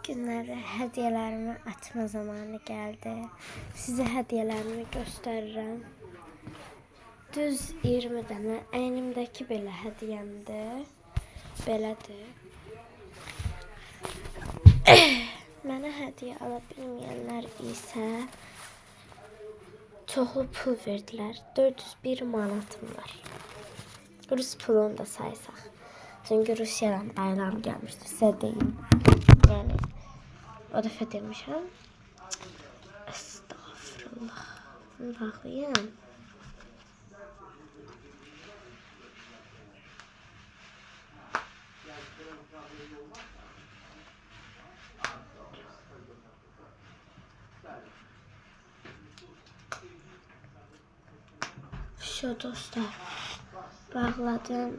Günləri hədiyələrimi açma zamanı gəldi. Sizə hədiyələrimi göstərirəm. Düz 20 dənə əynimdəki belə hədiyəmdir. Belədir. Mənə hədiyyə ala bilməyənlər isə çoxlu pul verdilər. 401 manatım var. Rus pulunu da saysaq. Çünki Rusiyadan ayran gəlmişdi. Sizə deyim. Yəni, o dəfə demişəm. Estağfurullah. Bunu bağlayayım. Şu dostlar. Bağladım.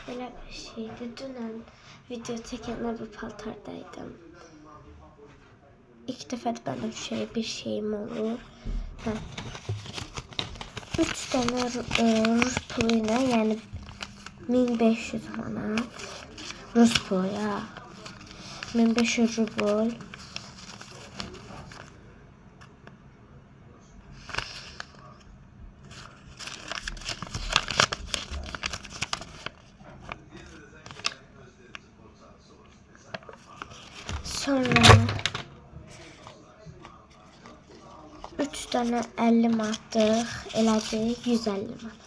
Belə bir şeydi. Dünən video çəkəndə bu paltardaydım. İlk dəfədir belə bir şeyim olur. 3 dənə Rus pulu ilə, yəni 1500 manat. Rus pulu ya. 1500 rubl. Sonra 3 dənə 50 manatlıq elədi 150 manat.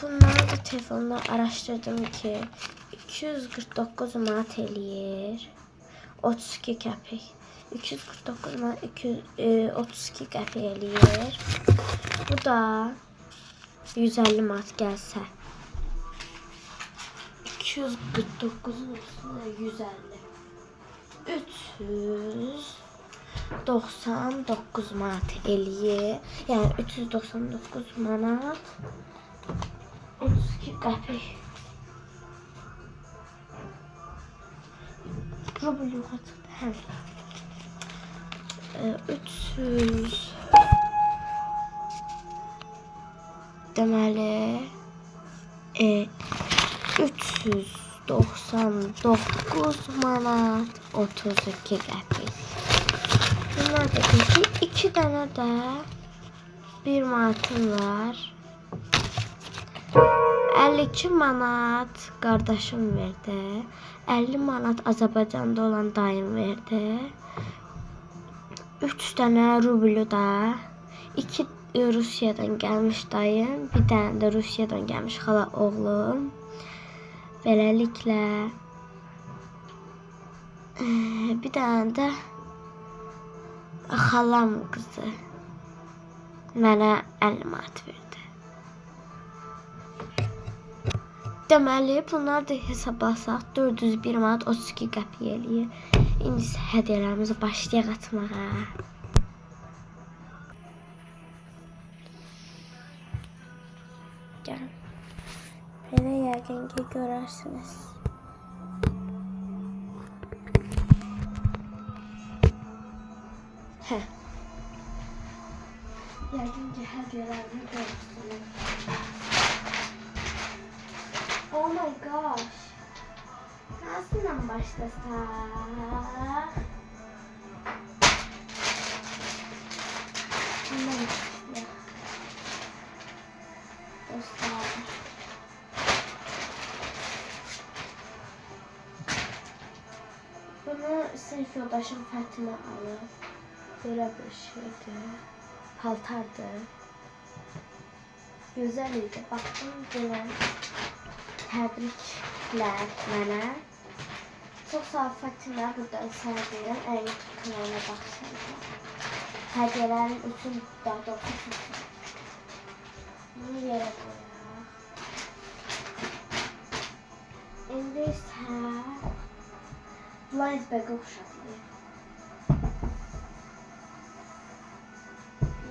Bunları da telefonda araşdırdım ki 249 manat eləyir 32 qəpik. 249 manat 32 qəpik eləyir. Bu da 150 manat gəlsə 249-un üstünə 150. 399 manat eləyir. Yəni 399 manat 32 qəpik. Rubl yoxa çıxdı. Hə. 300 deməli 399 manat 32 qəpik. Bunlar da ki 2 dənə də 1 manatım var. 52 manat qardaşım verdi. 50 manat Azərbaycanda olan dayım verdi. 3 dənə rublu da 2 Rusiyadan gəlmiş dayım, bir dənə də Rusiyadan gəlmiş xala oğlum. Beləliklə bir dənə də xalam qızı mənə 50 manat verdi. Deməli, bunlar da hesablasaq 401 manat 32 qəpik eləyir. İndi hədiyələrimizi başlayaq atmağa. Gəlin. Belə yəqin ki görərsiniz. Hə. Yəqin ki hədiyələrimi görürsünüz. Oh my gosh. Nasıl başlasaq? Bundan başlayaq. Dostlar. Bunu sınıf yoldaşım Fatimə alıb. Belə bir şeydir. Paltardır. Gözəl idi. Baxdım gələn. Təbriklər mənə. Çox sağ ol Fatimə. Buradan sənə deyirəm. YouTube kanalına baxsana. Hədiyələrin üçün daha doğrusu tutun. Bunu yerə qoyaq. İndi isə Blind-Bag'a uşaqlayım.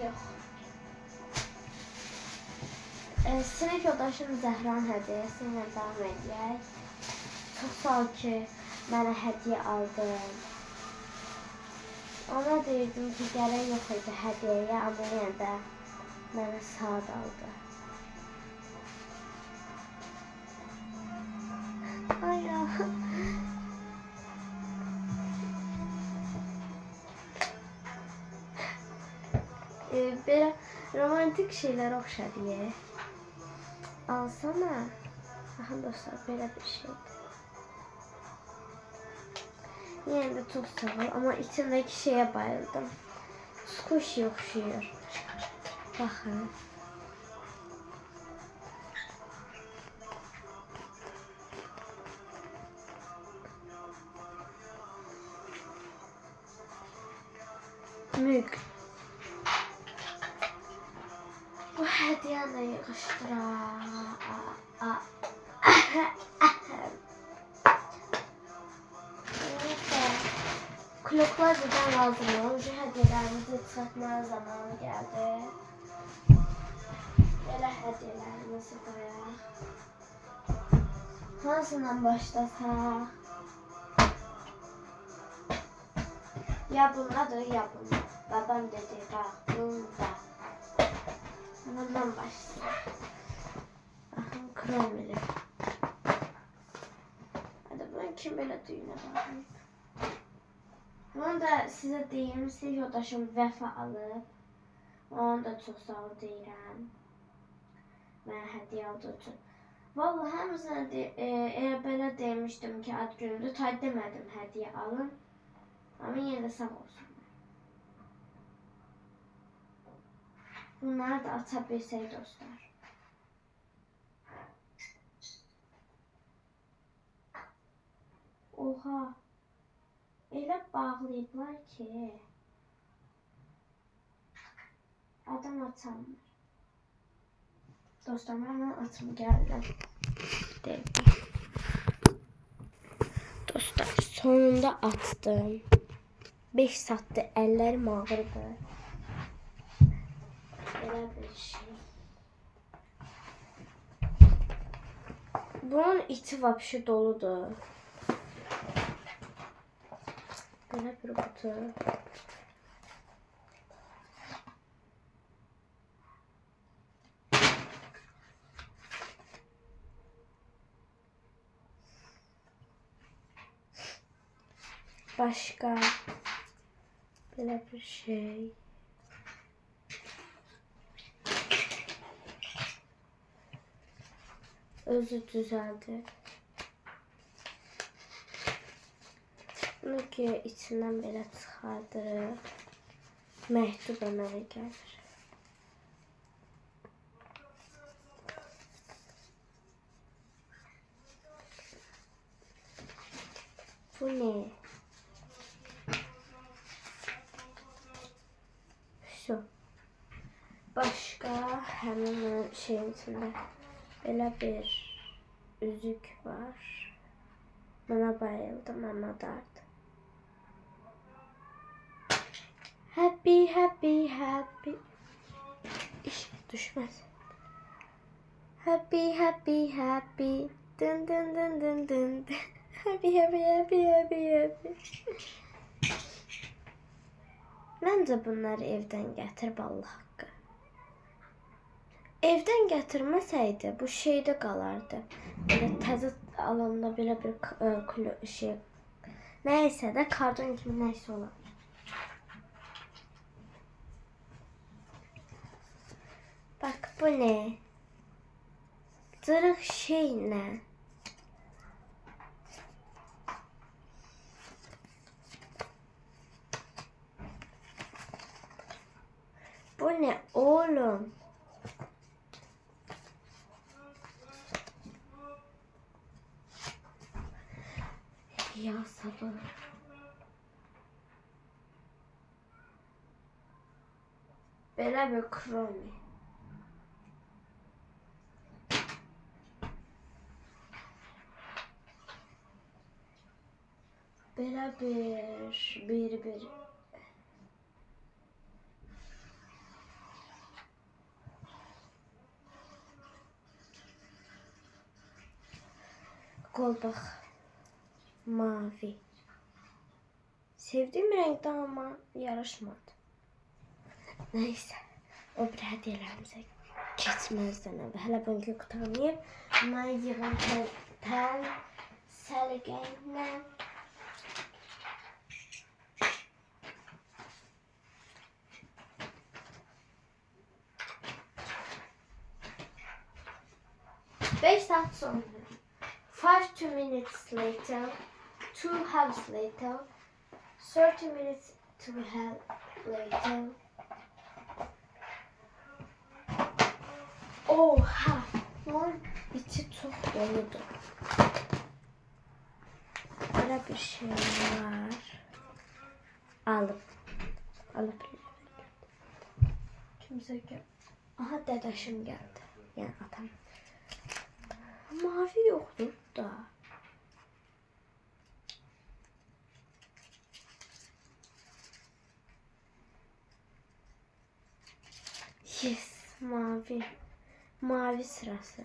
Yox. Sınıf yoldaşım Zəhran hədiyyəsi ilə davam edək. Çox sağ ol ki, mənə hədiyyə aldın. Ona deyirdim ki, gərək yox idi hədiyyəyə, amma yenə də mənə saat aldı. Ay ya. Belə romantik şeylər oxşar ye. Alsana. Baxın dostlar, belə bir şeydir. Yine de çok sağ ol ama içindeki şeye bayıldım. Squishy oxşuyur. Baxın. Mük. Bu hediyeyle yığıştırar. Kloklar bizden lazım olur. Bu hediyelerimizi çıxartmaya zamanı geldi. Belə hediyelerimizi koyaq. Hansından başlasaq? Ya bundadır ya bunda. Babam dedi bak bunda. Bundan başlayalım. Bakın kromili. Hadi bunu kim belə düğünə baxın. Bunu da size deyim, siz yoldaşım Vəfa alıb. Onu da çox sağ ol deyirəm. Mənə hədiyyə aldığı üçün. Vallahi hamısına elə belə demişdim ki, ad günümdür. Tay demədim hədiyyə alın. Ama yine de sağ olsun. Bunları da açabilsək dostlar. Oha. Elə bağlayıblar ki. Adam açamır. Dostlar hemen açım geldi. Değil. Dostlar sonunda açtım. 5 saattir ellerim ağrıdı. Belə bir şey. Bunun içi vapşı doludur. Belə bir kutu. Başka böyle bir şey. Özü düzeldi. Bunu ki içinden böyle çıxardırıq. Məktuba mənə gəlir. Bu ne? Şu. Başka hemen şeyin içinde böyle bir üzük var. Buna bayıldım ama dert. Happy happy happy. İş düşmez. Happy happy happy. Dın dın dın dın dın. Happy happy happy happy happy. Bence bunları evden getir vallahi hakkı. Evden getirmeseydi bu şeyde kalardı. Böyle təzə alanda belə bir şey. Neyse de karton gibi neyse olur. Bak bu ne? Zırh şey ne? Bu ne oğlum? Ya sabır. Belə bir kromi. Belə bir kolbak mavi. Sevdiğim renkte ama yarışmadı. Neyse. O bir hediyelerimize geçmezden evvel. Hele bugün kutanıyım. Bunları yığın tel səliqəylə. saat sonra. 5 minutes later. 2 hours later. 30 minutes later. Oha! Bunun içi çok doludur. Böyle bir şey var. Alabilirim. Kimse gel. Aha dedeşim geldi. Yani atam. Mavi yoktur da. Yes, mavi. Mavi sırası.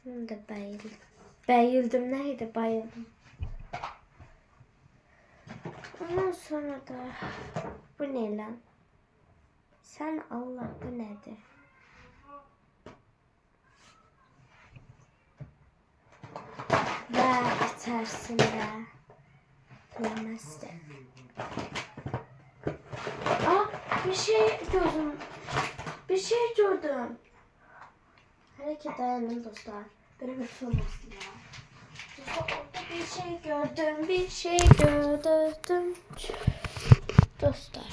Bunu da bayıldım. Bayıldım neydi? Bayıldım. Ondan sonra da bu ne lan? Sen Allah bu nedir? Ve içerisinde bilmezdi. Bir şey gördüm. Bir şey gördüm. Hareket dayanın dostlar. Böyle bir film olsun ya. Orada bir şey gördüm. Bir şey gördüm. Dostlar.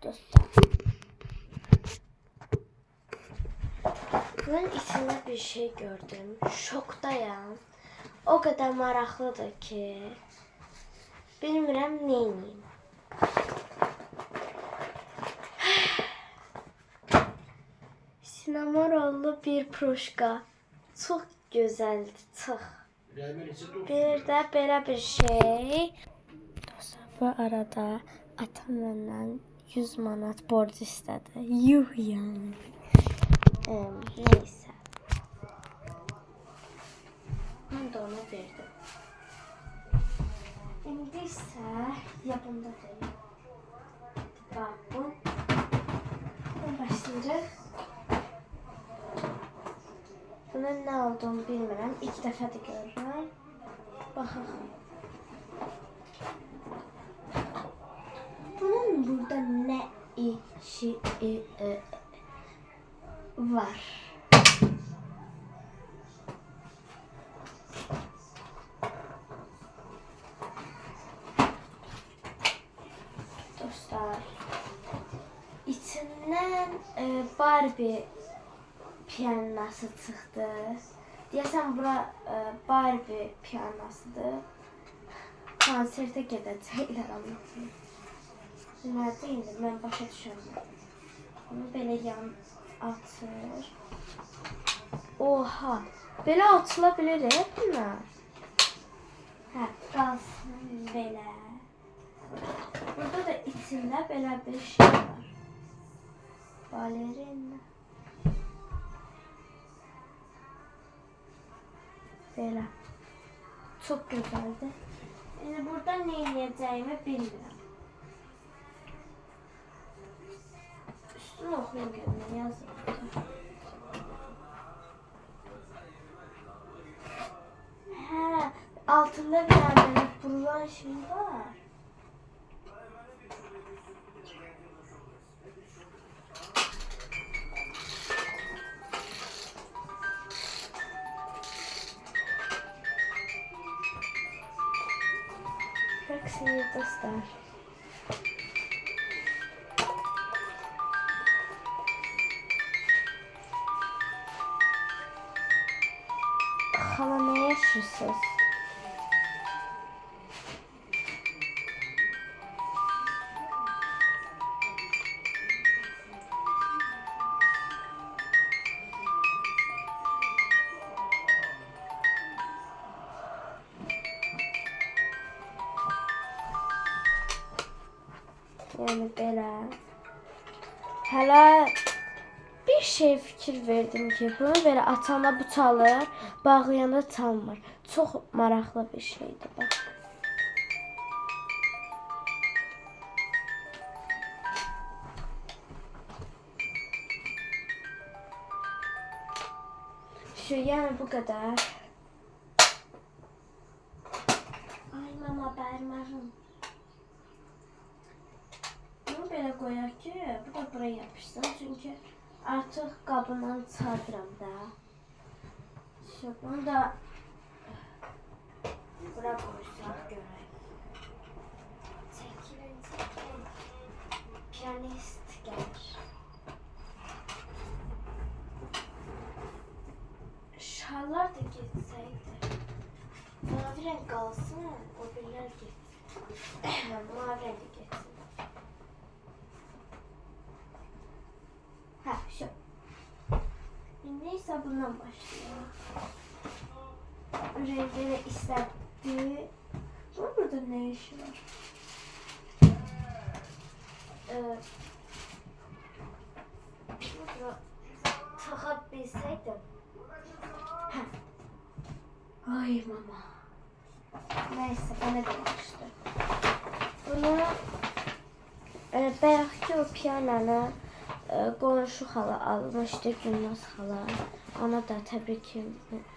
Dostlar. Bunun içinde bir şey gördüm. Şoktayım. O kadar maraqlıdır ki. Bilmirəm neyiniyim. Sinamorollu bir proşka. Çok güzeldi. Çok. Bir de böyle bir şey. Dostlar bu arada atam benden 100 manat borç istedi. Yuh yani. Neyse. Ben de ona verdim. İndi ise yapımda değil. Bak bu. Başlayacağız. Bunun ne olduğunu bilmirəm. İlk dəfə də görürəm. Baxaq. Bunun burada ne işi var? Dostlar, içinden Barbie piyanası çıxdı. Deyəsən bura Barbie piyanasıdır. Konsertə gedəcəklər anlatayım. Nədir indi? Mən başa düşəmirəm. Bunu belə yan açır. Oha! Belə açıla bilir bunlar. Hə, qalsın belə. Burada da içində belə bir şey var. Balerina. Belə. Çok güzeldi. Şimdi burada ne yiyeceğimi bilmiyorum. Üstünü okuyayım kendime yazayım. He, altında bir tane burulan şey var. Aksiyi dostlar. Hala ne yaşıyorsunuz? Yani belə. Hələ bir şey fikir verdim ki, bunu belə atanda bu çalır, bağlayanda çalmır. Çox maraqlı bir şeydir bax. Şu yani bu kadar. Ay mama parmağım. Bunu böyle koyaq ki, bu da buraya yapışsın. Çünkü artıq qabından çıxardıram da. Bunu da bura qoysaq görək. Çəkilin. Piyanist gəlir. Şallar da getsəydi. Mavi renk qalsın, o birlər getsin. Mavi renk de getsin. Ha, şu. Neyse bundan başlayalım. Rengini istedi. Burada ne işi var? Burada takabilseydim. Ay mama. Neyse bana gelmişti. Bunu belki o piyanonu qonşu xala almışdı, Gülnaz xala. Ona da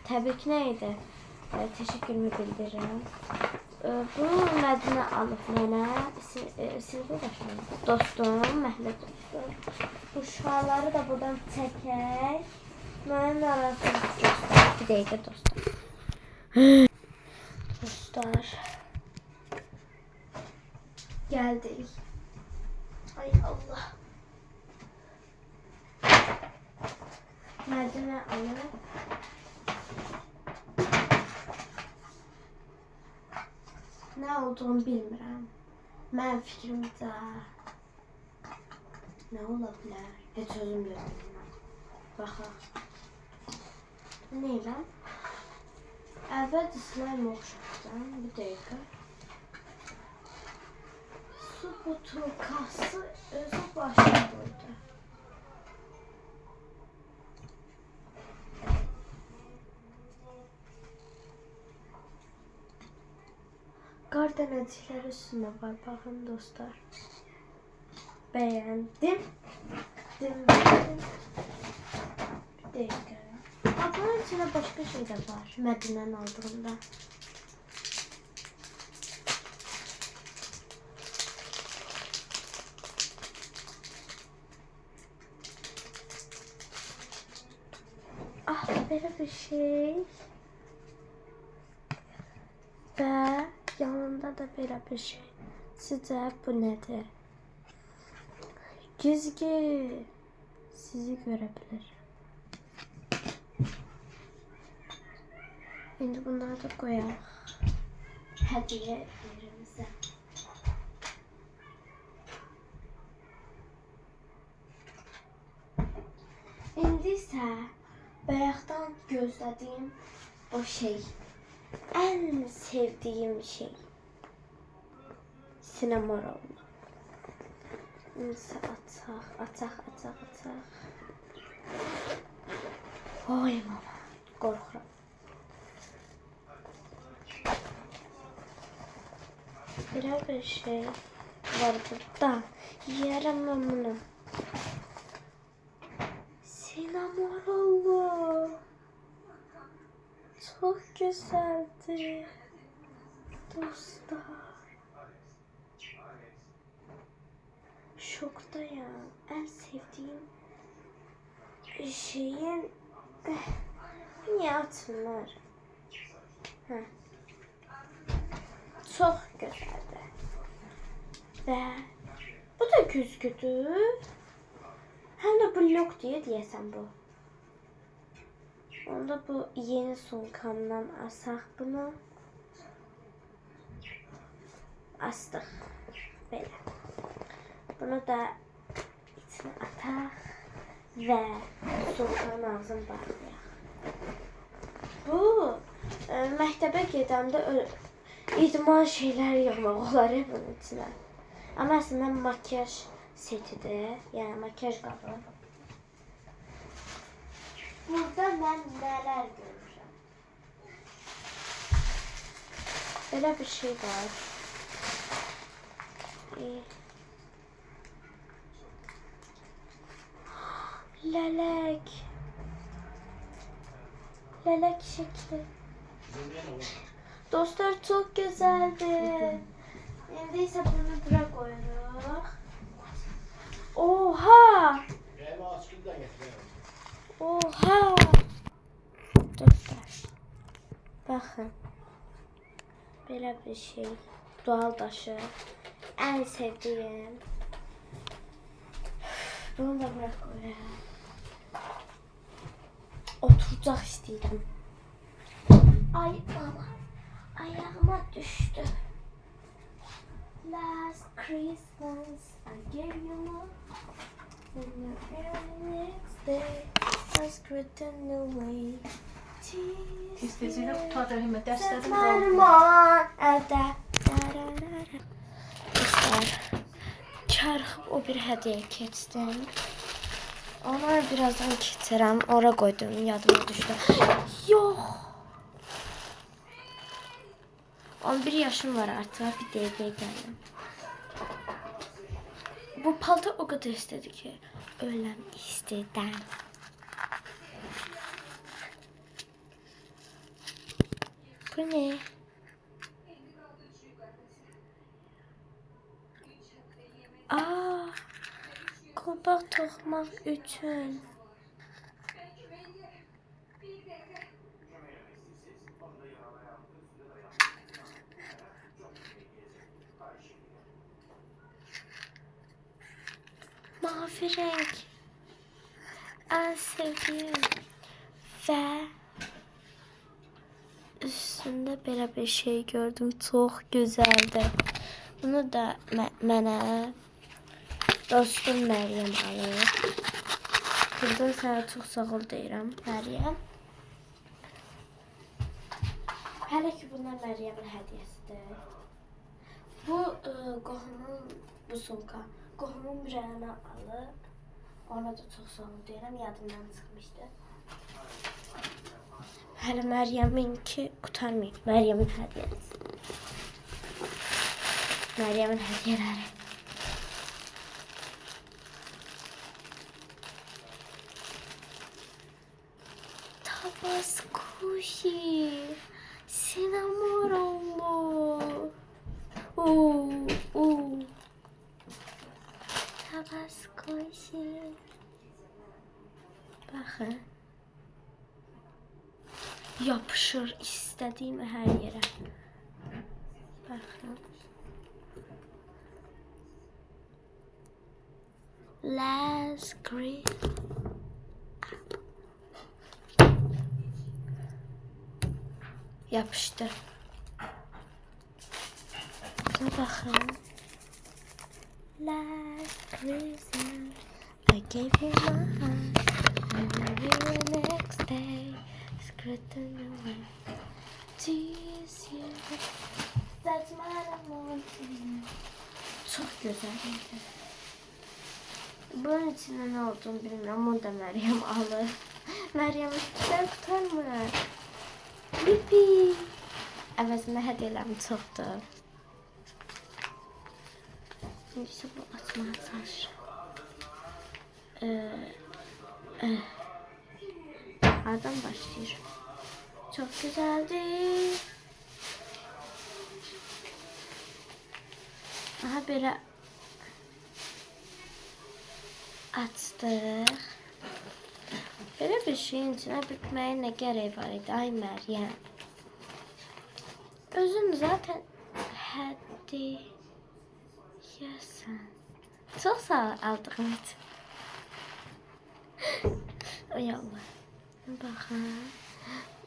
təbrik neydi? Teşekkürümü bildirirəm. Bu Mədinə alıb mənə, sinifdaşım, dostum, məhlə dostum. Bu şalları da buradan çəkək. Mənim arasını göstər. Bir dəqiqə dostlar. Dostlar. Geldik. Ay Allah. Mədinə alıb. Ne olduğunu bilmirəm. Mənim fikrimdə nə ola bilər? Heç özüm də bilmirəm. Baxaq. Ne lan? Əvvəl slime oxşatdım. Bir dəqiqə. Su butulkası özü başa qoydu. Qar dənəcikləri üstünə var. Baxın dostlar. Bəyəndim. Bir dəqiqə. Bunun içində başqa şey də var. Mədinənin aldığında. Ah, belə bir şey. Və yanında da belə bir şey. Sizcə bu nədir? Güzgü. Sizi görə bilir. İndi bunları da qoyaq. Hədiyyə yerimizə. İndi isə bayaqdan gözlədiyim o şey. En sevdiğim şey. Sinema olma. Neyse ataq. Oy mama. Qorxuram. Bir şey var burada. Yiyərəm mən bunu. Sinema. Çok güzeldi. Dostlar. Şoktayım. En sevdiğim şeyin niye atmır? Çok güzeldi. Ve bu da güzgüdür. Hem de blok diyesen bu. Onda bu yeni sulkamdan asaq bunu. Astık. Böyle. Bunu da içine ataq ve sulkanın ağzını bağlayaq. Bu məktəbə gedəndə idman şeyler yığmaq olar bunun içine. Ama aslında makyaj setidir. Yani makyaj qabı. Burada ben neler görürüm. Böyle bir şey var. Lelek. Lelek şekli. Dostlar çok güzeldi. Neredeyse bunu bırak koyuyoruz. Oha! Oha! Dur da. Bakın. Böyle bir şey. Doğal taşı. En sevdiğim. Bunu da bırak oraya. Oturacak istedim. Ay baba. Ayağıma düştü. Last Christmas I gave you more. And the very next day I was written away. Tez-tezliklə qutardırım, dərslərim Dostlar, çarxıb o bir hediye keçdim. Onları birazdan keçirəm. Ora koydum, yadıma düştü. Yox. 11 yaşım var artık. Bir dəqiqə gəldim. Bu palto o kadar istedi ki. Öləm istədən. Bu ne? Aa, kulpak toxumaq üçün. Mavi renk. En sevdiğim. Ve üstünde böyle bir şey gördüm. Çok güzeldi. Bunu da mənə dostum Məryəm alır. Buradan sənə çox sağ ol deyirəm, Məryəm. Hələ ki bunlar Məryəmin hədiyyəsidir. Bu qohumun bu sumka. Qohumun Rəna alıb. Ona da çox sağ ol deyirəm, yadımdan çıxmışdı. Hələ Məryəminki qurtarmayıb. Məryəmin hədiyyəsi. Məryəmin hədiyyələri. Tabascoshi. Sinamorollu. Tabascoshi. Baxın. Yapışır istediğim her yere. Bakın. Last Christmas. Yapıştı. Buna bakın. Last Christmas I gave you my heart, and the very next day it's written away. Tease you. That's my emotion. Çok güzel. Bunun içinde ne olduğunu bilmiyorum. Onu da Meryem alır. Meryem'in güzel kurtarmır. Yippee. Əvəzində hədiyyələrim çoxdur. Şimdi ise bu açmaya çalışırım. Nereden başlayır? Çok güzeldi. Aha böyle açtık. Böyle bir şeyin içine bükmeye ne gerek var idi? Ay Meryem. Özün zaten hediye sen. Çok sağ ol aldığın için. Ay Allah. Bakın.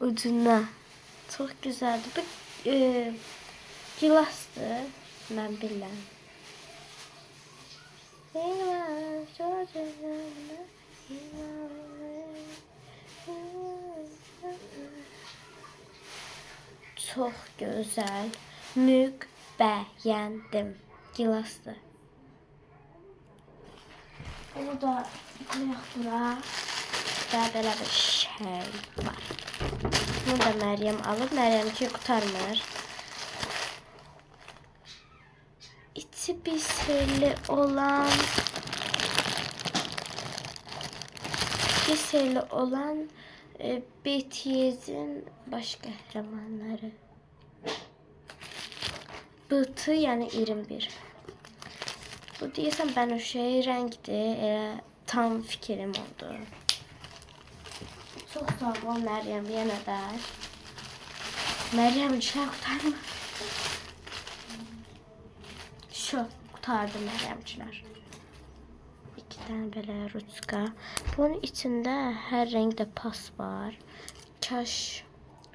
Ucuna. Çok güzeldi. Bu gilastı. Ben bilmem. Çok güzel. Beğendim. Gilastı. Bunu da koyaq bura. Daha böyle bir şey var. Bunu da Meryem alıb. Meryemki qurtarmır. İçi bir sirli olan BTS'in baş qəhrəmanları. BT yani 21. Bu deyəsən bənövşəyi rəngdir. Tam fikrim oldu. Çox sağ ol Məryəm, yenə də. Məryəm işlər qutarmı? Şu, qutardı Məryəmçilər. 2 dənə belə ruçka. Bunun içində hər rəngdə pas var. Kaş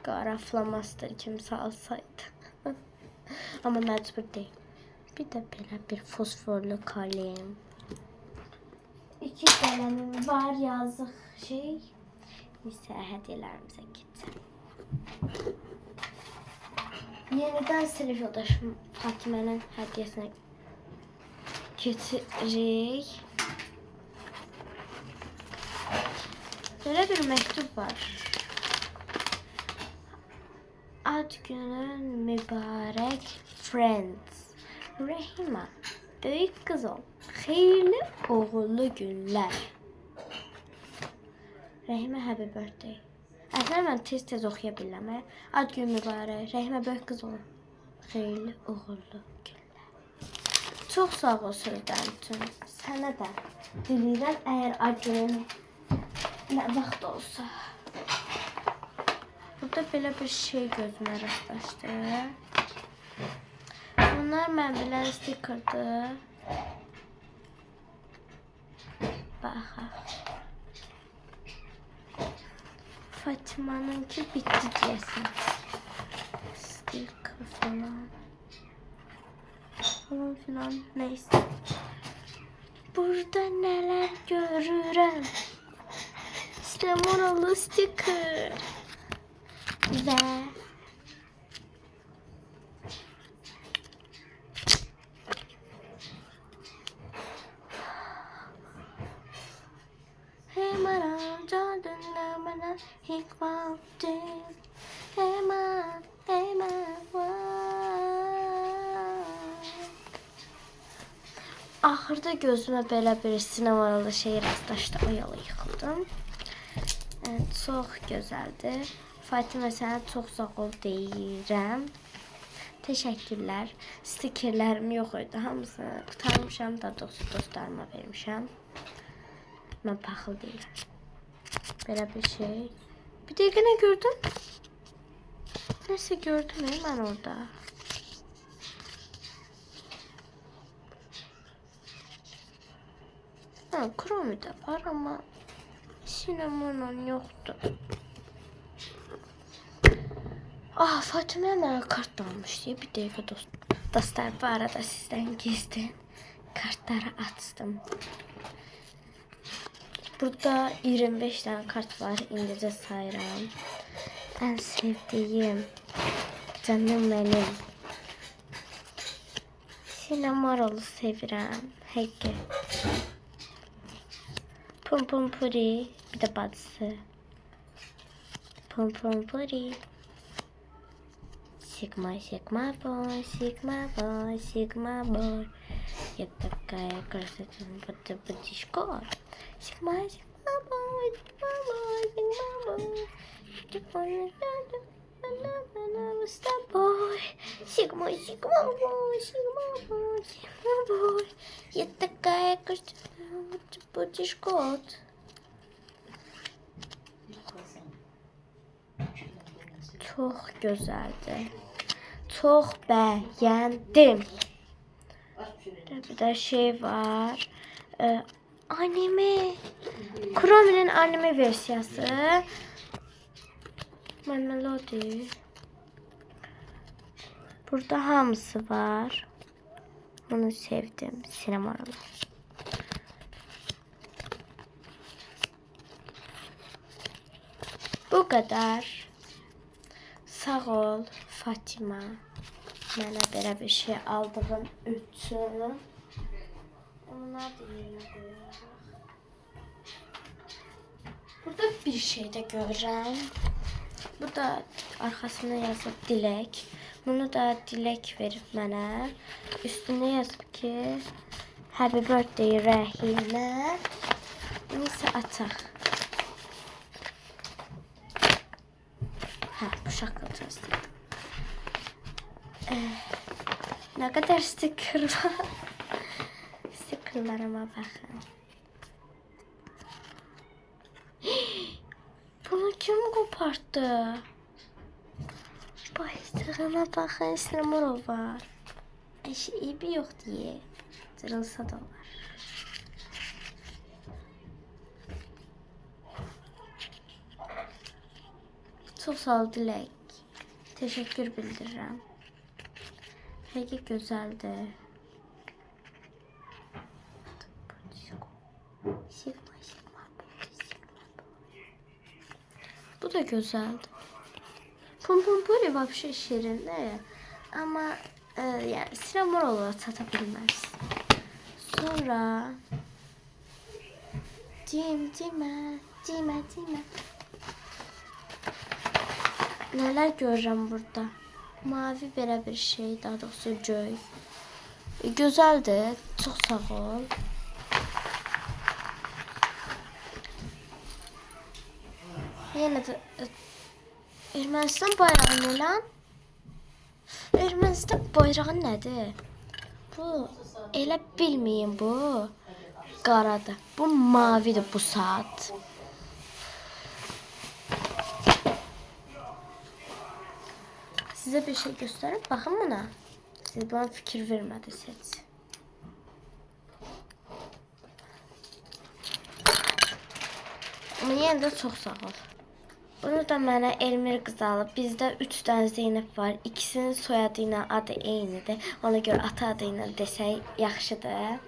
qara flamaster kimi salsaydı. Amma məcbur deyil. Bir də belə bir fosforlu kalem. 2 qələmim var, yazıq şey. Neyse, hədiyələrimizə keçək. Yenidən sinif yoldaşım Fatimənin hədiyyəsinə keçirik. Belə bir məktub var. Ad günün mübarək friends. Rəhimə, böyük qız ol. Xeyirli uğurlu günlər. Rəhimə, happy birthday. Əslində mən tez oxuya bilirəm. Ad gün mübarək. Rəhimə, böyük qız ol. Xeyirli uğurlu günlər. Çox sağ ol sözlərin üçün. Sənə də diləyirəm, əgər ad günün nə vaxt olsa. Burada belə bir şey gözümə rastlaşdı. Bunlar mən bilən stikerdir. Baxaq. Fatimanınki bitti deyəsən. Stiker falan. Falan filan, neyse. Burada nələr görürəm. Moralı stiker. Və Hemen candan bana hikmatim. Hemen Axırda gözümə belə bir sinemalı şey rastlaşdı. O yola yıxıldım. Çox gözəldir. Fatimə, sənə çox sağ ol deyirəm. Təşəkkürlər. Stikerlərim yox idi. Hamısını qutarmışam da dostlarıma vermişəm. Mən paxıl deyirəm. Belə bir şey. Bir dəqiqə nə gördüm? Nəsə gördüm mən orada. Kromi də var, amma sinemanın yoxdur. Fatimə mənə kart almışdı. Bir dəqiqə dostlar, bu arada sizdən gizli kartları açdım. Burada 25 tane kart var. İngilizce sayıram. En sevdiğim canım benim. Sinemaralı sevirəm. Həqiqi. Pum pum puri. Bir de bacısı. Pum pum puri. Sigma sigma boy. Sigma boy. Sigma boy. Я такая красотка, потишко. Sigma sigma boy. Sigma boy. Sigma boy. Boy. Sigma sigma boy. Sigma boy. Sigma boy. Я такая красотка. Потишко. Çox gözəldir. Çox bəyəndim. Bir de şey var. Anime. Chrome'nin anime versiyası. Melody. Burada hamısı var. Bunu sevdim. Sinemalı. Bu kadar. Sağ ol Fatima. Mənə belə bir şey aldığın üçün. Onlar da yerine koyarıq. Burada bir şey də görürəm. Bu da arxasına yazıb dilək. Bunu da dilək verib mənə. Üstündə yazıb ki, Happy birthday Rəhimə. Neyse açaq. Bu şakılacağız. Ne kadar sticker var. Pıllarıma baxın. Bunu kim qopartdı? Bayrağına baxın, Sinamorov var. Eybi yox deyə. Cırılsa da olar. Çox sağ ol Dilək. Təşəkkür bildirirəm. Həqiqi gözəldir. Bu da güzeldi. Pompopuri vapşe şirin de. Ama yani Sinamor olarak satabilmez. Sonra Cime. Neler görürüm burada. Mavi böyle bir şey, daha doğrusu göy. Güzeldi. Çok sağ ol. Yine de Ermənistan bayrağı ne lan? Ermənistan bayrağı nədir? Bu elə bilməyin bu qaradır. Bu mavidir bu saat. Size bir şey göstereyim. Bakın buna. Siz bana fikir vermediniz hiç. Ama yine de çok sağ ol. Bunu da mənə Elmir qız alıb. Bizdə 3 dənə Zeynəb var. İkisinin soyadı ilə adı eynidir. Ona görə ata adı ilə desək yaxşıdır.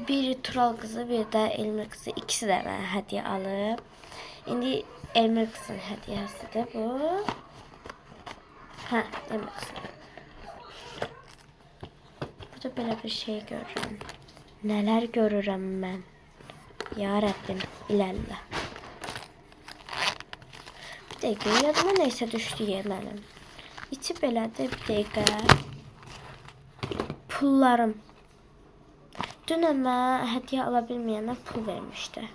Biri Tural qızı, bir də Elmir qızı. İkisi də mənə hədiyyə alıb. İndi Elmir qızın hədiyyəsidir bu. Hə, Elmir qızı. Burada belə bir şey görürəm. Nələr görürəm mən. Ya Rəbbim, ilərlə. Bir dəqiqə, yadıma neysə düşdü mənim. İçi belədir, bir dəqiqə. Pullarım. Dünə mən hədiyyə ala bilməyənə pul vermişdi.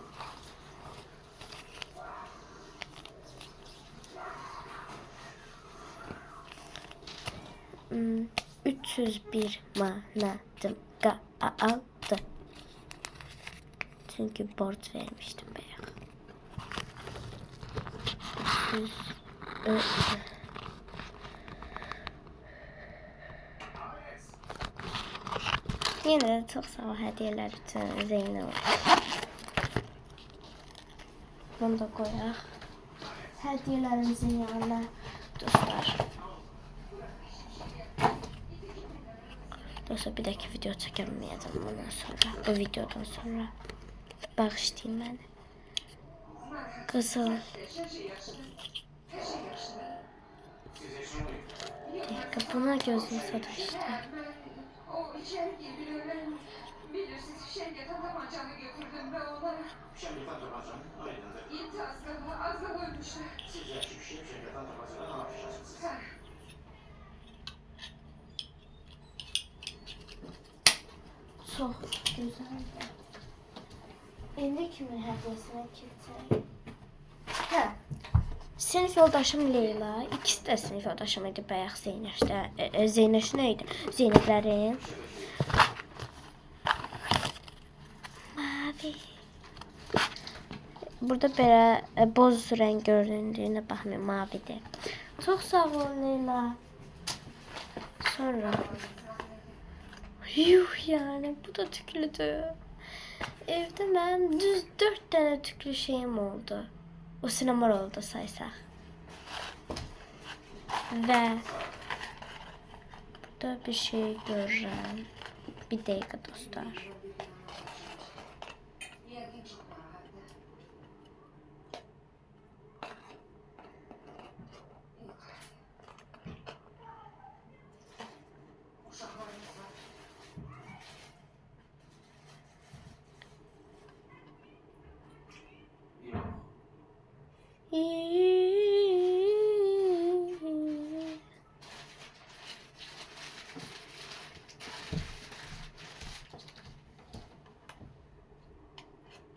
Hmm, 301 manadım aldı. Çünkü borç vermiştim bayağı. Yine de çok sağ ol hediyeler için Zeynep. Bunu da koyaq. Hediyelerimizin yanına dostlar. Dostlar bir dahaki video çekemeyeceğim bundan sonra. Bu videodan sonra. Bağışlayın beni. Kızıl. Buna gözüm sataştı. O içeri girdiler. Bilirsiniz Şenget Atamacan'ı götürdüm ve ona... Şenget Atamacan aydındır. İnti az da koymuşlar. Siz yaşlı kişi Şenget Atamacan'a ne yapacaksınız? Çok güzeldi. İndi kimin hediyesine kilitlerim? Hə. Sinif yoldaşım Leyla. İkisi de sinif yoldaşım idi bayaq Zeynəşdə. Zeynəş nə idi? Zeynəblərin. Mavi. Burada belə boz renk göründüyünə baxmayın, mavidir. Çok sağ ol Leyla. Sonra yuh yani bu da tüklüdür. Evde mənim düz 4 dənə tüklü şeyim oldu. O Sinamor oldu saysaq. Ve burada bir şey görürəm. Bir dəqiqə dostlar.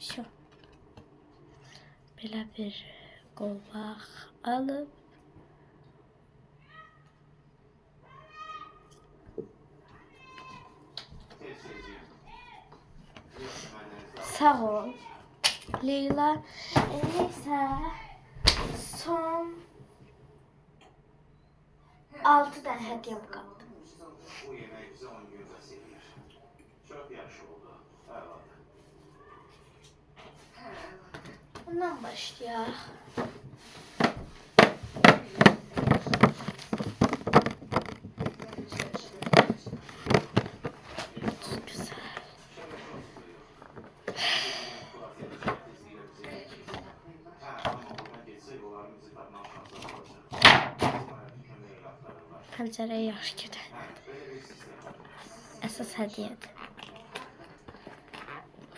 Şu. Belə bir qolbaq alıb Sağ ol. Leyla. Neyse. Son 6 tane hediyem kaldı. Bu yemeği bize 10 gün seviyor. Çok yaxşı oldu. Eyvallah. Bundan başlayalım. Çok güzel. Pəncərəyə yaxşı gedək. Əsas hədiyyədir.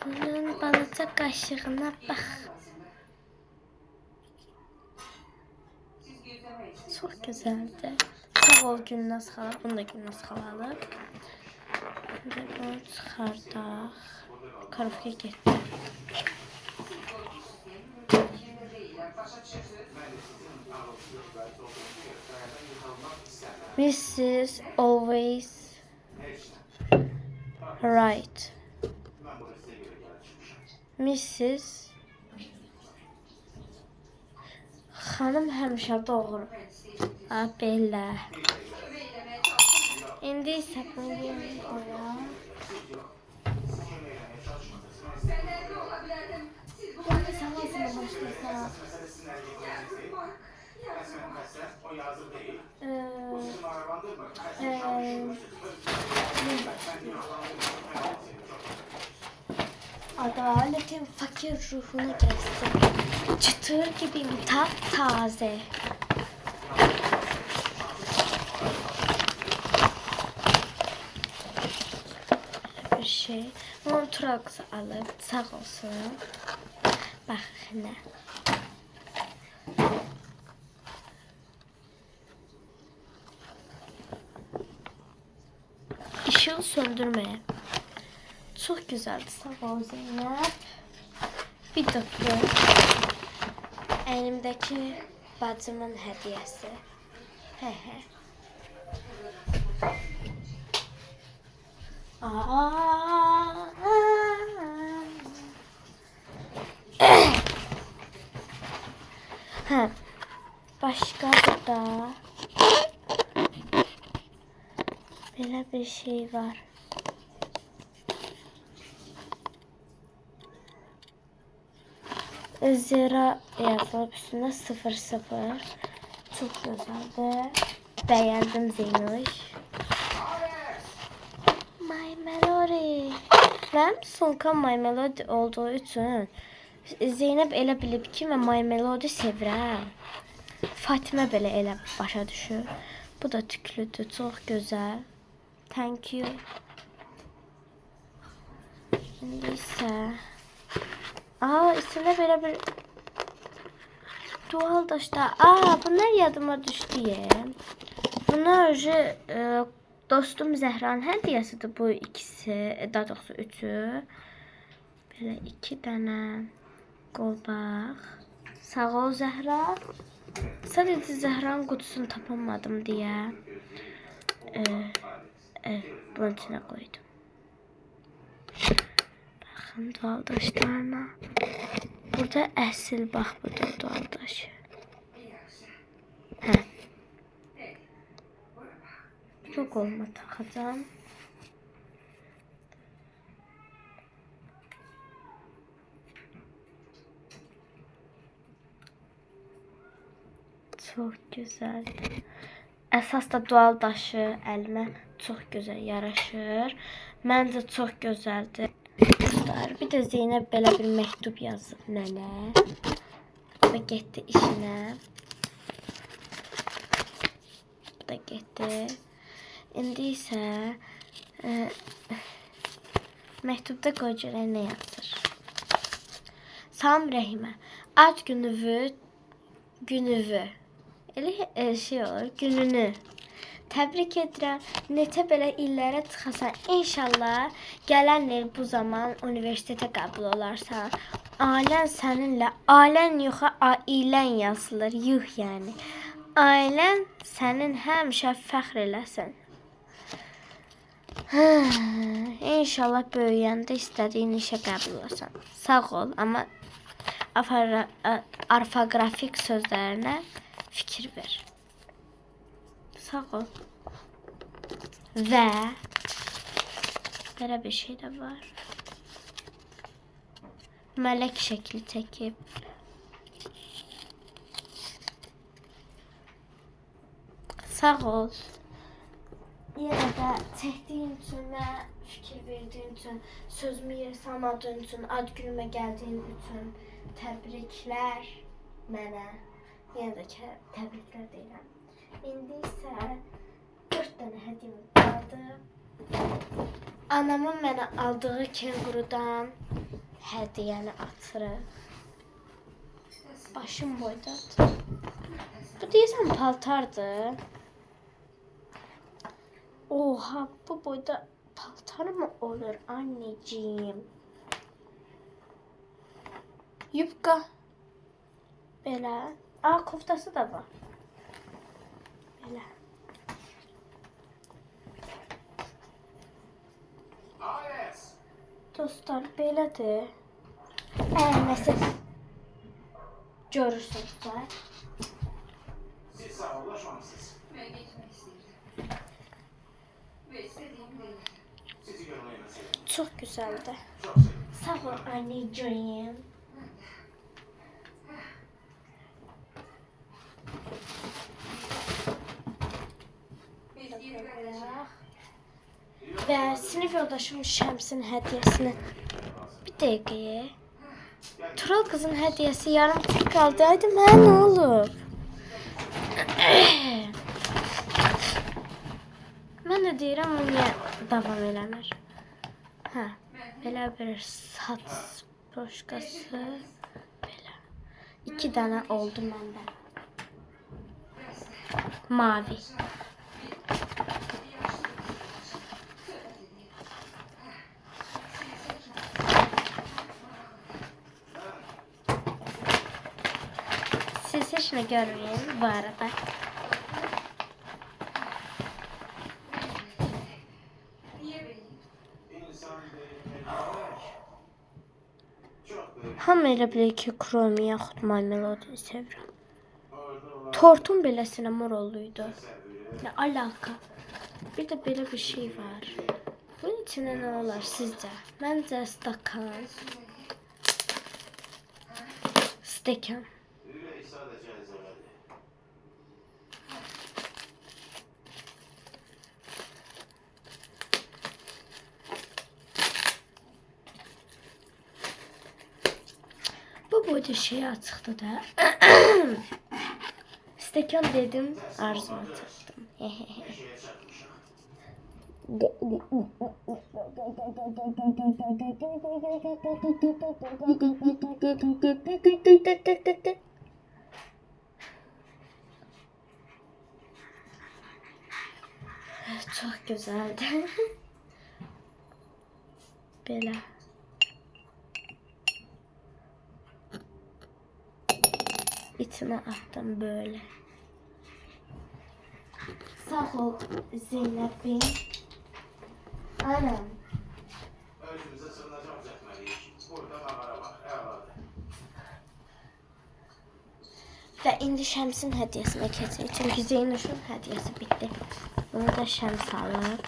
Bunun balaca qaşığına bax. Çox gözəldir. Sağ ol Gülnaz xala. Bunu da Gülnaz xala alıb. Şimdi bunu çıxardaq. Karofka getdi. Mrs. Always Right. Mrs. Xanım həmişə doğru. Belə. İndi isə bunu yerini qoyaq. Şimdi sen nasıl başlayırsan? Adaletin fakir ruhuna gelsin. Çıtır gibi taptaze. Bir şey. Onu Turaqsa alıp sağ olsun. Bak ne. Işığı söndürmeye. Çok güzeldi. Sağ ol Zeynep. Bir dakika. Elimdeki bacımın hediyesi. He he. Ha. Başka da böyle bir şey var. Zira yazılıp üstünde 00. Çok güzeldi. Beğendim Zeynoş. My Melody. Benim sonkam My Melody olduğu için Zeynep elə bilib ki, mən My Melody sevirəm. Fatimə belə elə başa düşür. Bu da tüklüdür, çox gözəl. Thank you. İndi isə içində belə bir doğal daşlar. Bunlar yadıma düşdü ya. Bunlar önce dostum Zəhranın hədiyyəsidir bu ikisi, daha doğrusu üçü. Belə 2 dənə qolbaq. Sağ ol Zəhra. Sadəcə Zəhranın qutusunu tapamadım deyə bunun içinə qoydum. Baxın doğal daşlarına. Burada əsl bax budur doğal daşı. Hə. Bu qoluma taxacağım. Çox gözəl. Əsas da doğal daşı əlimə çox gözəl yaraşır. Məncə çox gözəldir. Dostlar, bir də Zeynep belə bir məktub yazıb nənə. Bu da getdi işinə. Bu da getdi. İndi isə məktubda qoy görək nə yazır. Salam Rəhimə. Ad günüvü. Elə şey olur, gününü. Təbrik edirəm. Neçə belə illərə çıxasan. İnşallah gələn il bu zaman universitetə qəbul olarsan. Ailən səninlə, ailən yox, ailən yazılır. Yuh yəni. Ailən sənin həmişə fəxr eləsin. İnşallah böyüyəndə istədiyin işə qəbul olursan. Sağ ol, amma orfoqrafik sözlərinə fikir ver. Sağ ol. Və belə bir şey də var. Mələk şəkli çəkib. Sağ ol. Yenə də çəkdiyin üçün və fikir verdiyin üçün, sözümü yerə salmadığın üçün, ad günümə gəldiyin üçün təbriklər mənə. Yenə də təbriklər deyirəm. İndi isə 4 dənə hədiyyəm qaldı. Anamın mənə aldığı kenqurudan hədiyyəni atırıq. Başım boydadır. Bu deyəsən paltardır. Oha, bu boyda paltar mı olur anneciğim? Yubka. Belə. Aa, koftası da var. Belə. Ares! Dostlar, belədir. Nəsə görürsünüz də. Siz sağollaşmamışsınız. Ben gitmek istedim. Ve istediğim değil. Sizi görmeyi nasıl ettim? Çox gözəldir. Çok sevdim. Sağ ol anneciğim. Biz geri vereceğiz. Və sinif yoldaşım Şəmsin hədiyyəsini bir dəqiqəyə. Tural qızın hədiyyəsi yarım tük qaldı. Haydi mənə nə olub? Mən də deyirəm, o niyə davam eləmir? Hə, belə bir saç broşkası. Belə. 2 dənə oldu məndə. Mavi. Siz heç nə görməyin bu arada. Niye benim? İnsan değerli. Çok böyle Hamı elə bilir ki, Kromi yaxud My Melody sevirəm. orada olan Tortum beləsinə moroluydu. sevgili. Nə alaka? Bir də belə bir şey var. Bunun içində nə olar sizcə? Məncə stakan. Stekan. Ürək sadece ezberledi. Bu boyda şey açıqdı da. Stekan dedim, arzuma çatdım. Şeye çarpmışım. Çok güzeldi. Belə. İçine attım böyle. Sağ ol Zeynep'im. Anam. Özümüze sığınacak düzeltmeliyiz. Burada mağara var. Evladı. Və indi Şəmsin hədiyyəsinə keçirik. Çünki Zeynuşun hədiyyəsi bitdi. Bunu da Şəms alır.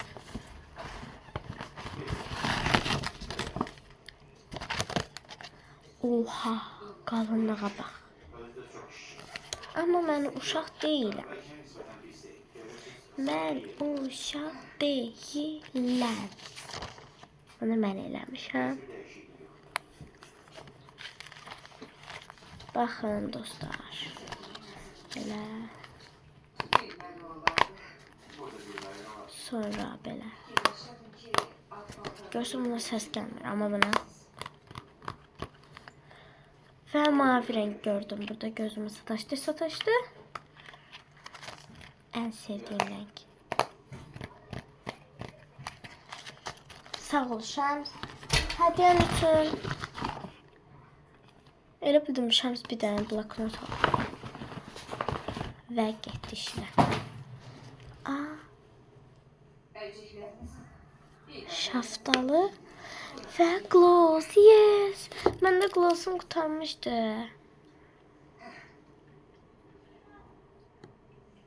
Oha, qalınlığa bax. Özde çok iş. Amma mən uşaq deyiləm. Belki nispeten bir isteği. Görürsünüz. Mən uşaq deyiləm. Bunu mən eləmişəm. Bir değişiklik yok. Baxın dostlar. Belə. Bilmem ne olardı. Burada bir daire var. Sonra belə. Yaşadım ki atmaktan. Görsün buna səs gəlmir, amma buna. Və mavi renk gördüm. Burada gözümü sataşdı. Ən sevdiyim renk. Sağ ol Şəms. Hədiyyən üçün. Elə bildim Şəms bir dənə bloknot aldı. Və getdi işlə. Aa, Elcikleriniz. şaftalı və gloss. Yes. Məndə glossum qurtarmışdı.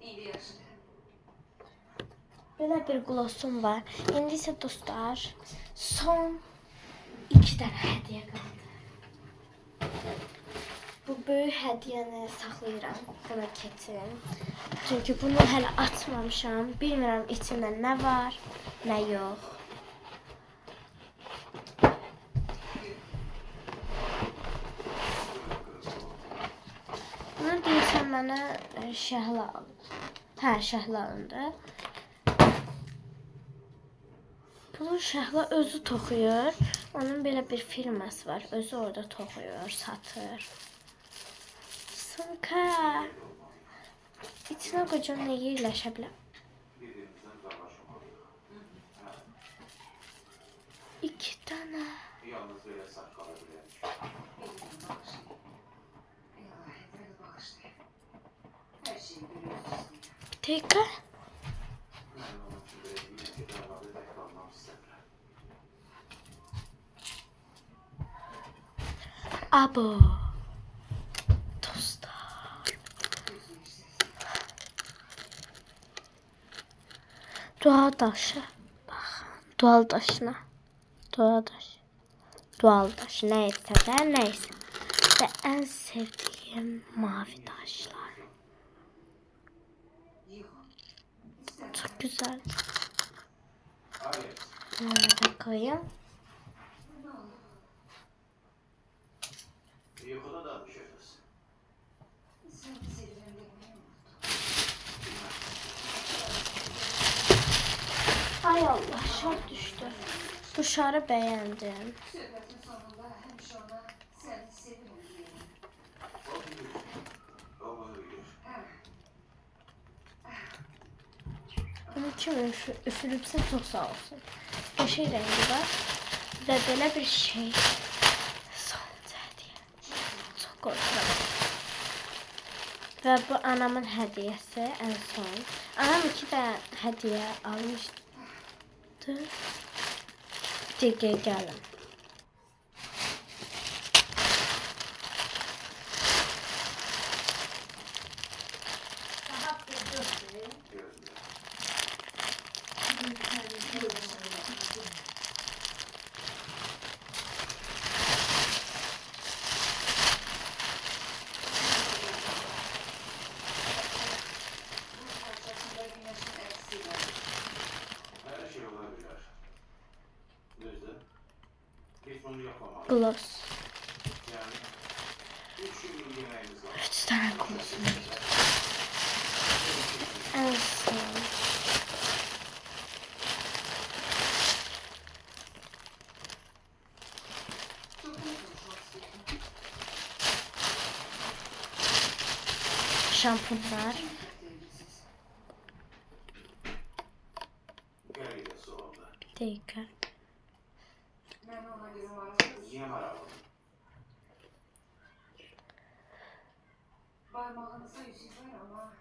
İndi yaşıdır. Belə bir glossum var. İndi isə dostlar, son 2 dənə hədiyyə qaldı. Bu böyük hədiyyəni saxlayıram. Buna keçin. Çünki bunu hələ açmamışam. Bilmirəm içində nə var, nə yox. Bunu deyirsən mənə Şəhla al. Hə, Şəhla alındı. Bunu Şəhla özü toxuyur. Onun belə bir firması var. Özü orada toxuyur, satır. Sınka. İçinə qocan nə yerləşə bilər? Birbirimizden uzaklaşmamalıyız. 2 dənə. Yalnız böyle sak kalabiliriz. Elini bağışlayın. İlahi, beni bağışlayın. Her şeyi görüyorsunuz. Dəqiqə. Ben onun için böyle bir tekrarlarda tek kalmam istemiyorum. Abo. Dostlar. Dua daşı. Baxın. Dual daşına. Dua daşı. Dual daşı. Neyse de neyse. Ve en sevdiğim mavi taşlar. Çok güzel. Hayır. Bunları da koyayım. Yukarıda da düşeriz. Sen bizi evlendirmeyi unuttun. Ay Allah, şar düştü. Bu şarı beğendim. Söhbətin sonunda həmişə ona səni sevirəm deyirəm. O bilir. O bunu bilir. Bunu kim üfürübsə çok sağ olsun. Yeşil rengi var. Ve böyle bir şey. Sonuncu hediye. Çok korkuyorum. Ve bu anamın hediyesi en son. Anam 2 tane hediye almıştı. Dige gelin. Gözümde. Parçasında güneşin eksiği var. Her şey olabilir. Düzdü. Biz bunu yapamayız. Gloss. Yani 3 gün yemeğimiz var. 3 tane gloss. En son. Çok iyi konuşmak istiyorum. Şampunlar. Sevgisiz. Gölgesi oldu. Dakika. Ben ona göre varım. Niye maralı? Parmağınıza yüzük var ama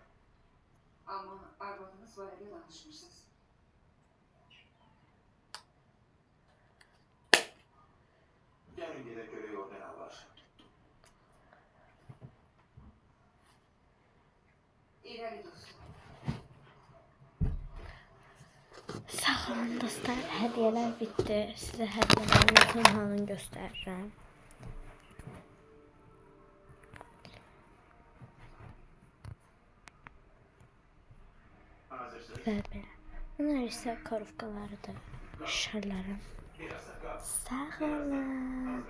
arvadınız var ile danışmışsınız. Gelin bir de göre yolda ne var? İleri dostum. Sağ olun dostlar. Hediyeler bitti. Size hediyelerin tamamını göstereceğim. Hazırsın. Ve böyle. Bunlar ise korufkalarıdır. Şarlarım. Biraz da kal. Sağ olun.